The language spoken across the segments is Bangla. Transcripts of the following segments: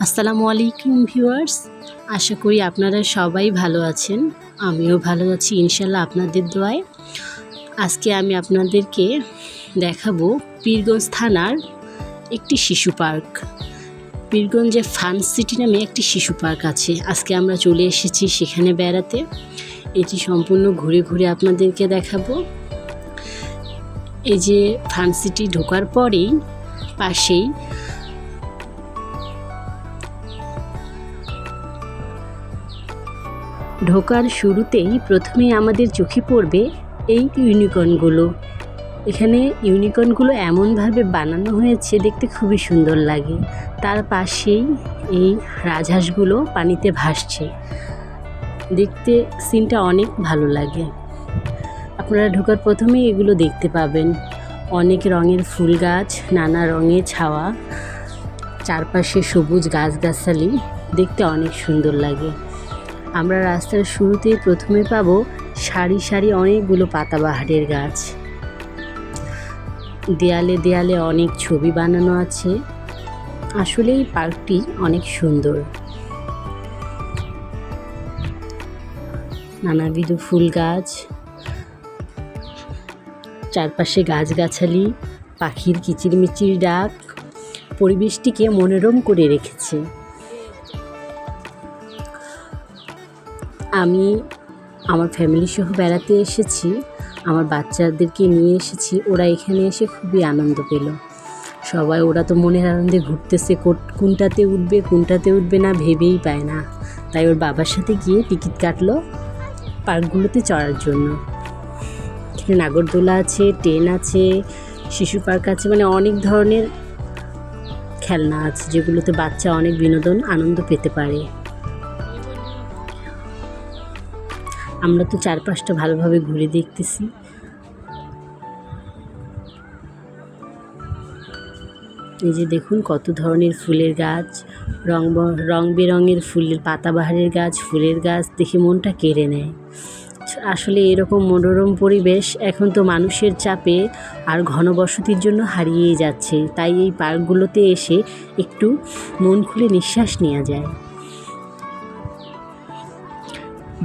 আসসালামু আলাইকুম ভিউয়ার্স, আশা করি আপনারা সবাই ভালো আছেন। আমিও ভালো আছি ইনশাল্লাহ আপনাদের দোয়ায়। আজকে আমি আপনাদেরকে দেখাবো পীরগঞ্জ থানার একটি শিশু পার্ক। পীরগঞ্জে ফান সিটি নামে একটি শিশু পার্ক আছে। আজকে আমরা চলে এসেছি সেখানে বেড়াতে। এটি সম্পূর্ণ ঘুরে ঘুরে আপনাদেরকে দেখাবো। এই যে ফান সিটি ঢোকার পরেই পাশেই ঢোকার শুরুতেই প্রথমেই আমাদের চোখে পড়বে এই ইউনিকর্নগুলো। এখানে ইউনিকর্নগুলো এমনভাবে বানানো হয়েছে, দেখতে খুবই সুন্দর লাগে। তার পাশেই এই রাজহাঁসগুলো পানিতে ভাসছে, দেখতে সিনটা অনেক ভালো লাগে। আপনারা ঢোকার প্রথমেই এগুলো দেখতে পাবেন। অনেক রঙের ফুল গাছ, নানা রঙের ছাওয়া, চারপাশে সবুজ গাছগাছালি, দেখতে অনেক সুন্দর লাগে। আমরা রাস্তার শুরুতেই প্রথমে পাবো সারি সারি অনেকগুলো পাতাবাহারের গাছ। দেয়ালে দেয়ালে অনেক ছবি বানানো আছে। আসলে এই পার্কটি অনেক সুন্দর। নানাবিধ ফুল গাছ, চারপাশে গাছগাছালি, পাখির কিচিরমিচির ডাক পরিবেশটিকে মনোরম করে রেখেছে। আমি আমার ফ্যামিলি সহ বেড়াতে এসেছি, আমার বাচ্চাদেরকে নিয়ে এসেছি। ওরা এখানে এসে খুবই আনন্দ পেল। সবাই ওরা তো মনের আনন্দে ঘুরতেছে, কোনটাতে উঠবে না ভেবেই পায় না। তাই ওর বাবার সাথে গিয়ে টিকিট কাটলো পার্কগুলোতে চড়ার জন্য। এখানে নাগরদোলা আছে, ট্রেন আছে, শিশু পার্ক আছে, মানে অনেক ধরনের খেলনা আছে যেগুলোতে বাচ্চা অনেক বিনোদন আনন্দ পেতে পারে। আমরা তো চারপাশটা ভালোভাবে ঘুরে দেখতেছি। এই যে দেখুন কত ধরনের ফুলের গাছ, রং বেরঙের ফুলের পাতাবাহারের গাছ, ফুলের গাছ দেখে মনটা কেড়ে নেয়। আসলে এরকম মনোরম পরিবেশ এখন তো মানুষের চাপে আর ঘনবসতির জন্য হারিয়েই যাচ্ছে। তাই এই পার্কগুলোতে এসে একটু মন খুলে নিঃশ্বাস নেওয়া যায়।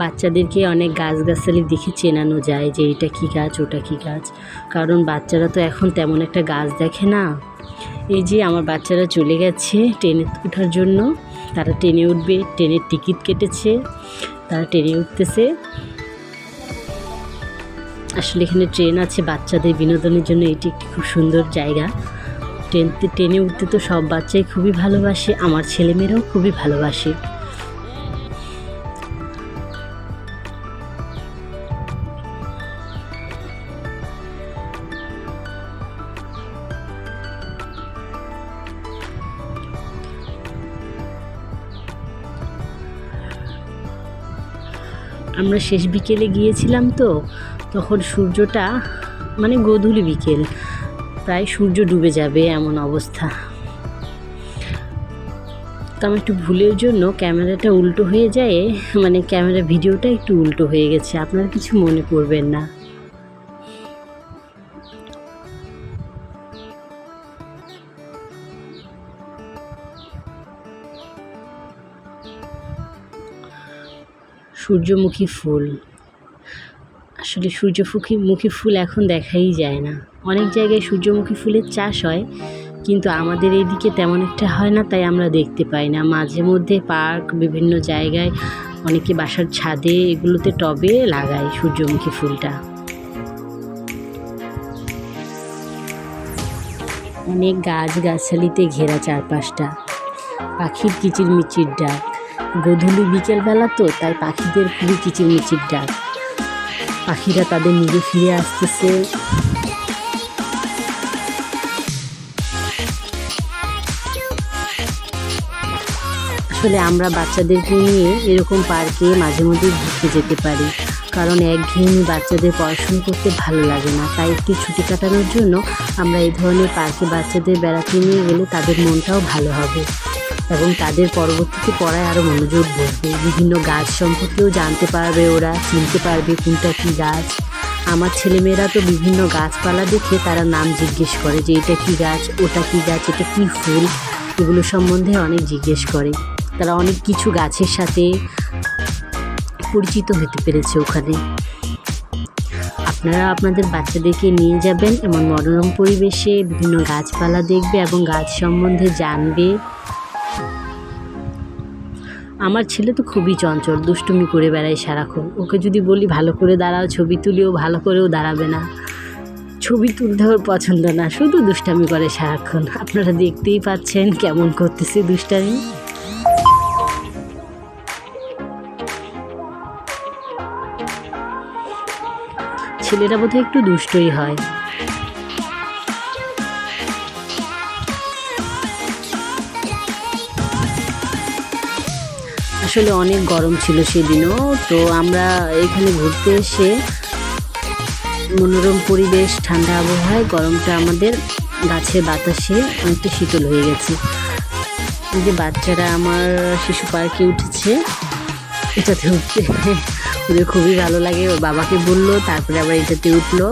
বাচ্চাদেরকে অনেক গাছগাছালি দেখে চেনানো যায় যে এটা কী গাছ ওটা কী গাছ, কারণ বাচ্চারা তো এখন তেমন একটা গাছ দেখে না। এই যে আমার বাচ্চারা চলে গেছে ট্রেনে ওঠার জন্য। তারা ট্রেনে উঠবে, ট্রেনের টিকিট কেটেছে, তারা ট্রেনে উঠতেছে। আসলে এখানে ট্রেন আছে বাচ্চাদের বিনোদনের জন্য। এটি একটি খুব সুন্দর জায়গা। ট্রেনে উঠতে তো সব বাচ্চাই খুবই ভালোবাসে, আমার ছেলেমেয়েরাও খুবই ভালোবাসে। আমরা শেষ বিকেলে গিয়েছিলাম তো, তখন সূর্যটা মানে গোধূলি বিকেল, প্রায় সূর্য ডুবে যাবে এমন অবস্থা। তো আমার একটু ভুলের জন্য ক্যামেরাটা উল্টো হয়ে যায়, মানে ক্যামেরা ভিডিওটা একটু উল্টো হয়ে গেছে, আপনারা কিছু মনে করবেন না। সূর্যমুখী ফুল, আসলে সূর্যমুখী ফুল এখন দেখাই যায় না। অনেক জায়গায় সূর্যমুখী ফুলের চাষ হয়, কিন্তু আমাদের এইদিকে তেমন একটা হয় না, তাই আমরা দেখতে পাই না। মাঝে মধ্যে পার্ক, বিভিন্ন জায়গায় অনেকে বাসার ছাদে এগুলোতে টবে লাগায় সূর্যমুখী ফুলটা। অনেক গাছগাছালিতে ঘেরা চারপাশটা, পাখির কিচিরমিচির ডাক। গোধূলি বিকেলবেলা তো, তাই পাখিদের খুবই কিচিরমিচির ডাক। পাখিরা তাদের নিজে ফিরে আসতেছে। আসলে আমরা বাচ্চাদেরকে নিয়ে এরকম পার্কে মাঝে মধ্যে ঘুরতে যেতে পারি, কারণ একঘেয়েমি বাচ্চাদের পড়াশোনা করতে ভালো লাগে না। তাই একটু ছুটি কাটানোর জন্য আমরা এই ধরনের পার্কে বাচ্চাদের বেড়াতে নিয়ে গেলে তাদের মনটাও ভালো হবে এবং তাদের পরবর্তীতে পড়ায় আরও মনোযোগ বসবে। বিভিন্ন গাছ সম্পর্কেও জানতে পারবে, ওরা চিনতে পারবে কোনটা কী গাছ। আমার ছেলেমেয়েরা তো বিভিন্ন গাছপালা দেখে তারা নাম জিজ্ঞেস করে যে এটা কী গাছ, ওটা কী গাছ, এটা কী ফুল। এগুলো সম্বন্ধে অনেক জিজ্ঞেস করে। তারা অনেক কিছু গাছের সাথে পরিচিত হতে পেরেছে ওখানে। আপনারা আপনাদের বাচ্চাদেরকে নিয়ে যাবেন, এমন মনোরম পরিবেশে বিভিন্ন গাছপালা দেখবে এবং গাছ সম্বন্ধে জানবে। আমার ছেলে তো খুবই চঞ্চল, দুষ্টুমি করে বেড়ায় সারাক্ষণ। ওকে যদি বলি ভালো করে দাঁড়াও, ছবি তুলিও, ভালো করেও দাঁড়াবে না। ছবি তুলতে ওর পছন্দ না, শুধু দুষ্টামি করে সারাক্ষণ। আপনারা দেখতেই পাচ্ছেন কেমন করতেছে দুষ্টামি। ছেলেরা বোধহয় একটু দুষ্টই হয়। আসলে অনেক গরম ছিল সেদিনও, তো আমরা এখানে ঘুরতে এসে মনোরম পরিবেশ, ঠান্ডা আবহাওয়ায় গরমটা আমাদের গাছের বাতাসে অনেকটা শীতল হয়ে গেছে। এই যে বাচ্চারা আমার শিশু পার্কে উঠেছে, এটাতে উঠতে ওদের খুবই ভালো লাগে। ওর বাবাকে বললো, তারপরে আবার এটাতে উঠলো।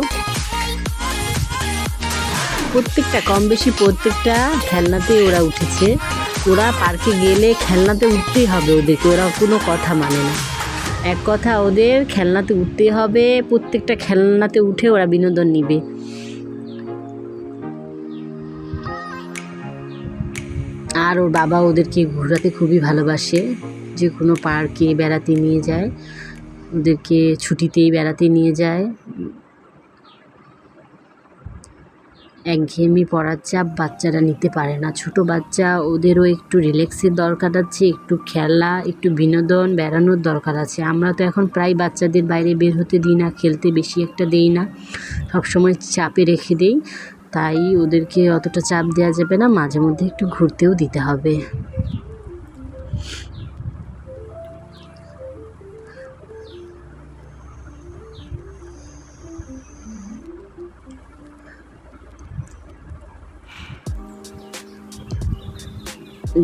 প্রত্যেকটা কম বেশি প্রত্যেকটা খেলনাতেই ওরা উঠেছে। ওরা পার্কে গেলে খেলনাতে উঠতেই হবে ওদেরকে, ওরা কোনো কথা মানে না। এক কথা, ওদের খেলনাতে উঠতেই হবে, প্রত্যেকটা খেলনাতে উঠে ওরা বিনোদন নিবে। আর ওর বাবা ওদেরকে ঘোরাতে খুবই ভালোবাসে, যে কোনো পার্কে বেড়াতে নিয়ে যায়, ওদেরকে ছুটিতেই বেড়াতে নিয়ে যায়। একঘেয়েমি পড়ার চাপ বাচ্চারা নিতে পারে না। ছোট বাচ্চা, ওদেরও একটু রিল্যাক্সের দরকার আছে, একটু খেলা, একটু বিনোদন, বেড়ানোর দরকার আছে। আমরা তো এখন প্রায় বাচ্চাদের বাইরে বের হতে দিই না, খেলতে বেশি একটা দেই না, সবসময় চাপে রেখে দেই। তাই ওদেরকে অতটা চাপ দেওয়া যাবে না, মাঝে মধ্যে একটু ঘুরতেও দিতে হবে।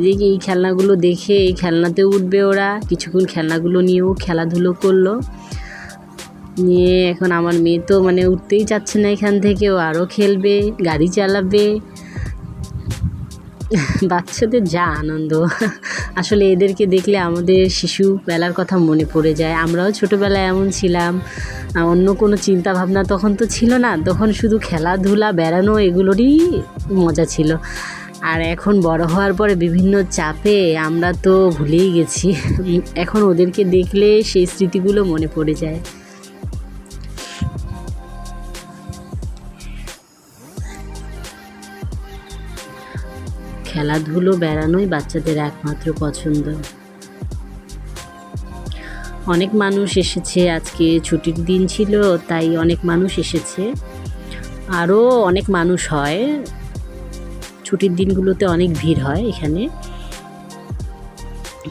যে এই খেলনাগুলো দেখে এই খেলনাতে উঠবে ওরা, কিছুক্ষণ খেলনাগুলো নিয়েও খেলাধুলো করলো। নিয়ে এখন আমার মেয়ে তো মানে উঠতেই চাচ্ছে না এখান থেকে, ও আরও খেলবে, গাড়ি চালাবে। বাচ্চাদের যা আনন্দ! আসলে এদেরকে দেখলে আমাদের শিশুবেলার কথা মনে পড়ে যায়। আমরাও ছোটোবেলায় এমন ছিলাম, অন্য কোনো চিন্তা ভাবনা তখন তো ছিল না, তখন শুধু খেলাধুলা, বেড়ানো, এগুলোরই মজা ছিল। আর এখন বড় হওয়ার পরে বিভিন্ন চাপে আমরা তো ভুলেই গেছি। এখন ওদেরকে দেখলে সেই স্মৃতিগুলো মনে পড়ে যায়। খেলাধুলো, বেড়ানোই বাচ্চাদের একমাত্র পছন্দ। অনেক মানুষ এসেছে, আজকে ছুটির দিন ছিল তাই অনেক মানুষ এসেছে। আরও অনেক মানুষ হয়, ছুটির দিনগুলোতে অনেক ভিড় হয় এখানে।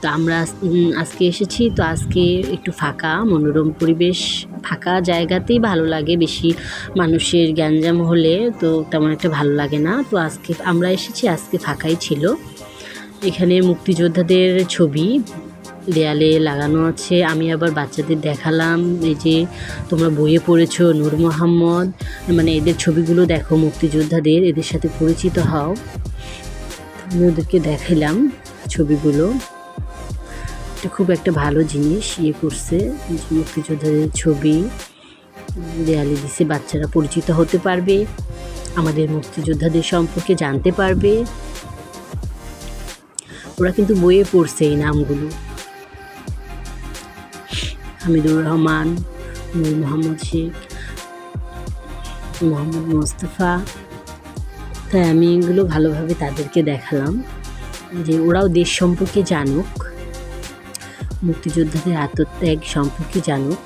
তো আমরা আজকে এসেছি, তো আজকে একটু ফাঁকা, মনোরম পরিবেশ, ফাঁকা জায়গাতেই ভালো লাগে। বেশি মানুষের গ্যাঞ্জাম হলে তো তেমন একটা ভালো লাগে না। তো আজকে আমরা এসেছি, আজকে ফাঁকাই ছিল। এখানে মুক্তিযোদ্ধাদের ছবি দেয়ালে লাগানো আছে। আমি আবার বাচ্চাদের দেখালাম, এই যে তোমরা বইয়ে পড়েছো নূর মোহাম্মদ, মানে এদের ছবিগুলো দেখো, মুক্তিযোদ্ধাদের, এদের সাথে পরিচিত হও। আমি ওদেরকে দেখালাম ছবিগুলো। এটা খুব একটা ভালো জিনিস করছে, মুক্তিযোদ্ধাদের ছবি দেয়ালে দিছে, বাচ্চারা পরিচিত হতে পারবে, আমাদের মুক্তিযোদ্ধাদের সম্পর্কে জানতে পারবে। ওরা কিন্তু বইয়ে পড়ছে এই নামগুলো, হামিদুর রহমান, নূর মোহাম্মদ শেখ, মোহাম্মদ মোস্তফা। তাই আমি এগুলো ভালোভাবে তাদেরকে দেখালাম, যে ওরাও দেশ সম্পর্কে জানুক, মুক্তিযোদ্ধাদের আত্মত্যাগ সম্পর্কে জানুক।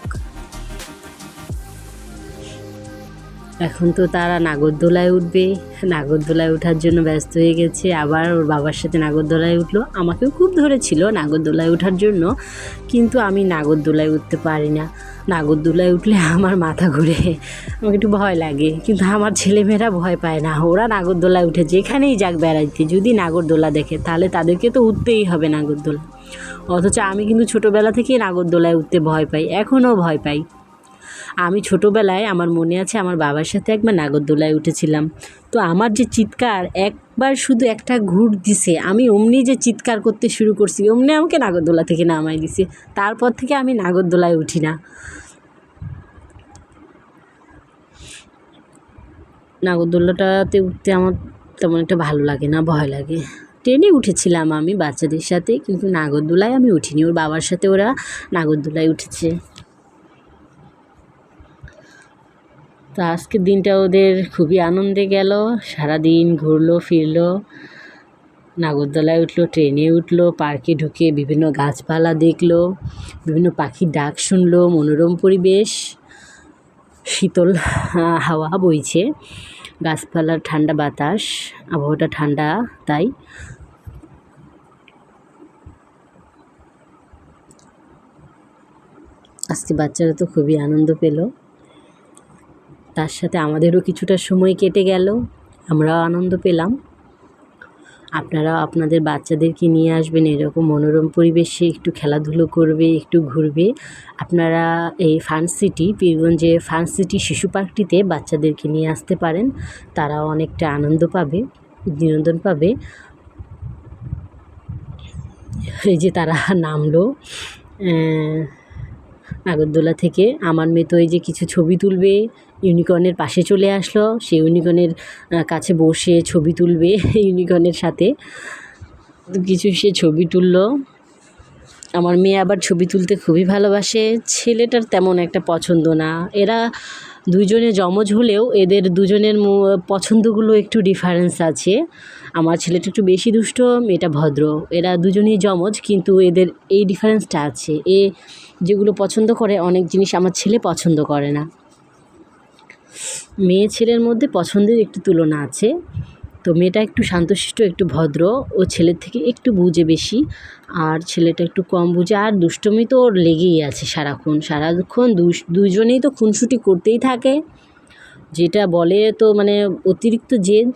এখন তো তারা নাগরদোলায় উঠবে, নাগরদোলায় ওঠার জন্য ব্যস্ত হয়ে গেছে। আবার ওর বাবার সাথে নাগরদোলায় উঠলো, আমাকেও খুব ধরেছিল নাগরদোলায় ওঠার জন্য, কিন্তু আমি নাগরদোলায় উঠতে পারি না। নাগরদোলায় উঠলে আমার মাথা ঘুরে, আমাকে একটু ভয় লাগে। কিন্তু আমার ছেলেমেয়েরা ভয় পায় না, ওরা নাগরদোলায় উঠে যেখানেই যাক বেড়াইতে, যদি নাগরদোলা দেখে তাহলে তাদেরকে তো উঠতেই হবে নাগরদোলা। অথচ আমি কিন্তু ছোটোবেলা থেকেই নাগরদোলায় উঠতে ভয় পাই, এখনও ভয় পাই। আমি ছোটোবেলায় আমার মনে আছে, আমার বাবার সাথে একবার নাগরদোলায় উঠেছিলাম। তো আমার যে চিৎকার, একবার শুধু একটা ঘুর দিছে, আমি অমনি যে চিৎকার করতে শুরু করছি, অমনি আমাকে নাগরদোলা থেকে নামাই দিছে। তারপর থেকে আমি নাগরদোলায় উঠি না। নাগরদোলাটাতে উঠতে আমার তেমন একটা ভালো লাগে না, ভয় লাগে। ট্রেনে উঠেছিলাম আমি বাচ্চাদের সাথে, কিন্তু নাগরদোলায় আমি উঠিনি। ওর বাবার সাথে ওরা নাগরদোলায় উঠেছে। তো আজকের দিনটা ওদের খুবই আনন্দে গেল। সারাদিন ঘুরলো ফিরলো, নাগরদোলায় উঠলো, ট্রেনে উঠলো, পার্কে ঢুকে বিভিন্ন গাছপালা দেখলো, বিভিন্ন পাখির ডাক শুনলো, মনোরম পরিবেশ, শীতল হাওয়া বইছে, গাছপালার ঠান্ডা বাতাস, আবহাওয়াটা ঠান্ডা। তাই আজকে বাচ্চারা তো খুবই আনন্দ পেল, তার সাথে আমাদেরও কিছুটা সময় কেটে গেল, আমরাও আনন্দ পেলাম। আপনারা আপনাদের বাচ্চাদেরকে নিয়ে আসবেন, এরকম মনোরম পরিবেশে একটু খেলাধুলো করবে, একটু ঘুরবে। আপনারা এই ফান সিটি, পীরগঞ্জে ফান সিটি শিশু পার্কটিতে বাচ্চাদেরকে নিয়ে আসতে পারেন, তারাও অনেকটা আনন্দ পাবে, বিনোদন পাবে। এই যে তারা নামলো নাগরদোলা থেকে, আমার মেয়ে তো এই যে কিছু ছবি তুলবে, ইউনিকর্নের পাশে চলে আসলো, সে ইউনিকর্নের কাছে বসে ছবি তুলবে ইউনিকর্নের সাথে। কিছু সে ছবি তুললো। আমার মেয়ে আবার ছবি তুলতে খুবই ভালোবাসে, ছেলেটার তেমন একটা পছন্দ না। এরা দুজনে যমজ হলেও এদের দুজনের পছন্দগুলো একটু ডিফারেন্স আছে। আমার ছেলেটা একটু বেশি দুষ্ট, মেয়েটা ভদ্র। এরা দুজনেই যমজ, কিন্তু এদের এই ডিফারেন্সটা আছে। যেগুলো পছন্দ করে অনেক জিনিস আমার ছেলে পছন্দ করে না। মেয়ে ছেলের মধ্যে পছন্দের একটু তুলনা আছে। তো মেয়েটা একটু শান্তশিষ্ট, একটু ভদ্র, ও ছেলের থেকে একটু বুঝে বেশি, আর ছেলেটা একটু কম বুঝে। আর দুষ্টুমি তো ওর লেগেই আছে সারাক্ষণ দুজনেই তো খুনসুটি করতেই থাকে, যেটা বলে তো মানে অতিরিক্ত জেদ।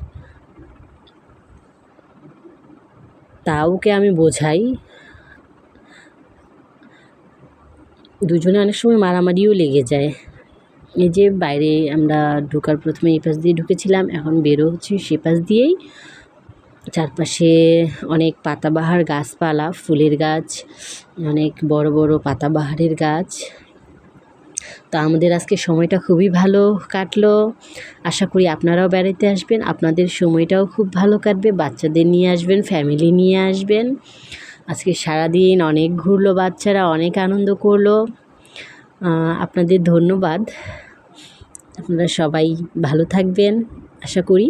তা ওকে আমি বোঝাই। দুজনে অনেক সময় মারামারিও লেগে যায়। এই যে বাইরে আমরা ঢোকার প্রথমে এই পাশ দিয়ে ঢুকেছিলাম, এখন বেরো হচ্ছি সে পাশ দিয়েই। চারপাশে অনেক পাতাবাহার গাছপালা, ফুলের গাছ, অনেক বড় বড় পাতাবাহারের গাছ। তো আমাদের আজকে সময়টা খুবই ভালো কাটলো। আশা করি আপনারাও বেড়াতে আসবেন, আপনাদের সময়টাও খুব ভালো কাটবে। বাচ্চাদের নিয়ে আসবেন, ফ্যামিলি নিয়ে আসবেন। আজকে সারাদিন অনেক ঘুরলো বাচ্চারা, অনেক আনন্দ করলো। আপনাদের ধন্যবাদ। আপনারা সবাই ভালো থাকবেন, আশা করি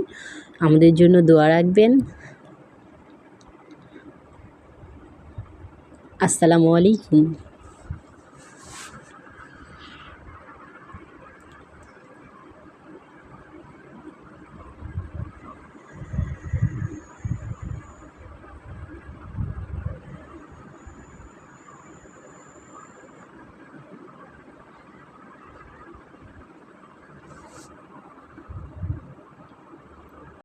আমাদের জন্য দোয়া রাখবেন। আসসালামু আলাইকুম।